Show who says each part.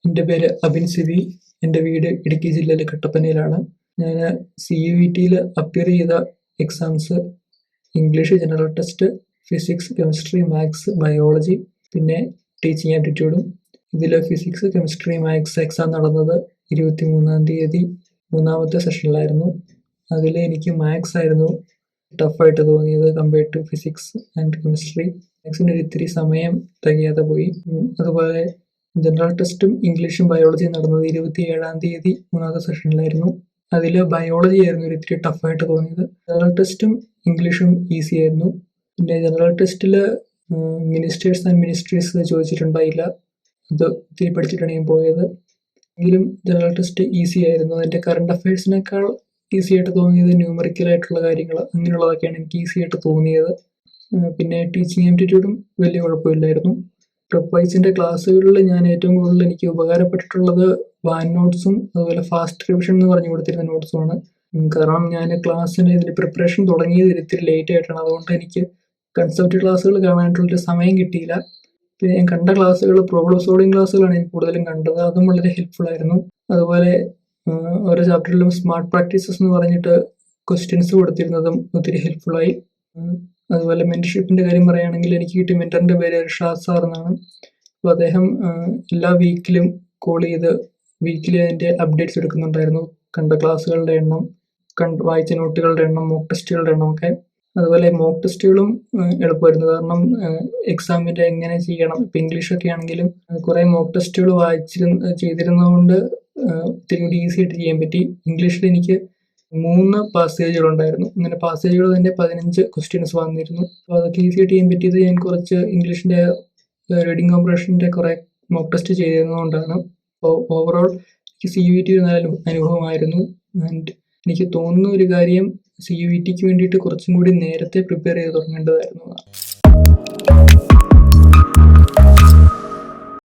Speaker 1: എൻ്റെ പേര് അഭിൻ സിബി. എൻ്റെ വീട് ഇടുക്കി ജില്ലയിലെ കട്ടപ്പനയിലാണ്. ഞാൻ CUET അപ്പിയർ ചെയ്ത exams English general test, physics, chemistry, maths, biology, പിന്നെ ടീച്ചിങ് ആപ്റ്റിറ്റ്യൂഡും. ഇതിൽ ഫിസിക്സ്, കെമിസ്ട്രി, മാത്സ് എക്സാം നടന്നത് 23-ാം തീയതി 3ാമത്തെ സെഷനിലായിരുന്നു. അതിൽ എനിക്ക് മാത്സ് ആയിരുന്നു ടഫായിട്ട് തോന്നിയത് compared to physics and chemistry. മാത്സിന് ഇത്തിരി സമയം തികയാതെ പോയി. അതുപോലെ ജനറൽ ടെസ്റ്റും ഇംഗ്ലീഷും ബയോളജിയും നടന്നത് 27-ാം തീയതി 3ാമത്തെ സെഷനിലായിരുന്നു. അതിൽ ബയോളജി ആയിരുന്നു ഇത്തിരി ടഫായിട്ട് തോന്നിയത്. ജനറൽ ടെസ്റ്റും ഇംഗ്ലീഷും ഈസി ആയിരുന്നു. പിന്നെ ജനറൽ ടെസ്റ്റിൽ മിനിസ്റ്റേഴ്സ് ആൻഡ് മിനിസ്ട്രീസ് ചോദിച്ചിട്ടുണ്ടായില്ല. അത് ഇത്തിരി പഠിച്ചിട്ടാണ് ഞാൻ പോയത്. എങ്കിലും ജനറൽ ടെസ്റ്റ് ഈസി ആയിരുന്നു. അതിൻ്റെ കറണ്ട് അഫയേഴ്സിനേക്കാൾ ഈസി ആയിട്ട് തോന്നിയത് ന്യൂമറിക്കലായിട്ടുള്ള കാര്യങ്ങൾ, അങ്ങനെയുള്ളതൊക്കെയാണ് എനിക്ക് ഈസി ആയിട്ട് തോന്നിയത്. പിന്നെ ടീച്ചിങ് ആപ്റ്റിറ്റ്യൂഡും വലിയ കുഴപ്പമില്ലായിരുന്നു. പ്രിപ്വൈസിൻ്റെ ക്ലാസ്സുകളിൽ ഞാൻ ഏറ്റവും കൂടുതൽ എനിക്ക് ഉപകാരപ്പെട്ടിട്ടുള്ളത് വാൻ നോട്ട്സും അതുപോലെ ഫാസ്റ്റ് റിവിഷൻ എന്ന് പറഞ്ഞു കൊടുത്തിരുന്ന നോട്ട്സുമാണ്. കാരണം ഞാൻ ക്ലാസ്സിന് ഇതിൻ്റെ പ്രിപ്പറേഷൻ തുടങ്ങിയത് ഇത്തിരി ലേറ്റ് ആയിട്ടാണ്. അതുകൊണ്ട് എനിക്ക് കൺസെപ്റ്റ് ക്ലാസ്സുകൾ കാണാനായിട്ടുള്ളൊരു സമയം കിട്ടിയില്ല. പിന്നെ ഞാൻ കണ്ട ക്ലാസ്സുകൾ പ്രോബ്ലം സോൾവിങ് ക്ലാസ്സുകളാണ് ഞാൻ കൂടുതലും കണ്ടത്. അതും വളരെ ഹെൽപ്ഫുൾ ആയിരുന്നു. അതുപോലെ ഓരോ ചാപ്റ്ററിലും സ്മാർട്ട് പ്രാക്ടീസസ് എന്ന് പറഞ്ഞിട്ട് ക്വസ്റ്റ്യൻസ് കൊടുത്തിരുന്നതും ഒത്തിരി ഹെൽപ്ഫുള്ളായി. അതുപോലെ മെൻറ്റർഷിപ്പിൻ്റെ കാര്യം പറയുകയാണെങ്കിൽ എനിക്ക് കിട്ടിയ മെൻറ്ററിൻ്റെ പേര് ഷാദ് സാർ എന്നാണ്. അപ്പോൾ അദ്ദേഹം എല്ലാ വീക്കിലും കോൾ ചെയ്ത് വീക്കിലി അതിൻ്റെ അപ്ഡേറ്റ്സ് എടുക്കുന്നുണ്ടായിരുന്നു. കണ്ട ക്ലാസ്സുകളുടെ എണ്ണം, വായിച്ച നോട്ടുകളുടെ എണ്ണം, മോക്ക് ടെസ്റ്റുകളുടെ എണ്ണം ഒക്കെ. അതുപോലെ മോക്ക് ടെസ്റ്റുകളും എളുപ്പമായിരുന്നു. കാരണം എക്സാമിൻ്റെ എങ്ങനെ ചെയ്യണം, ഇപ്പം ഇംഗ്ലീഷൊക്കെ ആണെങ്കിലും കുറേ മോക്ക് ടെസ്റ്റുകൾ ചെയ്തിരുന്നതുകൊണ്ട് ഇത്തിരി കൂടി ഈസി ആയിട്ട് ചെയ്യാൻ പറ്റി. ഇംഗ്ലീഷിൽ എനിക്ക് 3 പാസേജുകളുണ്ടായിരുന്നു. അങ്ങനെ പാസേജുകൾ തന്നെ 15 ക്വസ്റ്റ്യൻസ് വന്നിരുന്നു. അപ്പോൾ അതൊക്കെ ഈസി ആയിട്ട് ചെയ്യാൻ പറ്റിയത് ഞാൻ കുറച്ച് ഇംഗ്ലീഷിൻ്റെ റീഡിങ് കോംപ്രഷൻ്റെ കുറേ മോക്ക് ടെസ്റ്റ് ചെയ്തിരുന്നതുകൊണ്ടാണ്. അപ്പോൾ ഓവറോൾ എനിക്ക് CUET ഒരു നല്ല അനുഭവമായിരുന്നു. ആൻഡ് എനിക്ക് തോന്നുന്ന ഒരു കാര്യം CUETക്ക് വേണ്ടിയിട്ട് കുറച്ചും കൂടി നേരത്തെ പ്രിപ്പയർ ചെയ്ത് തുടങ്ങേണ്ടതായിരുന്നു.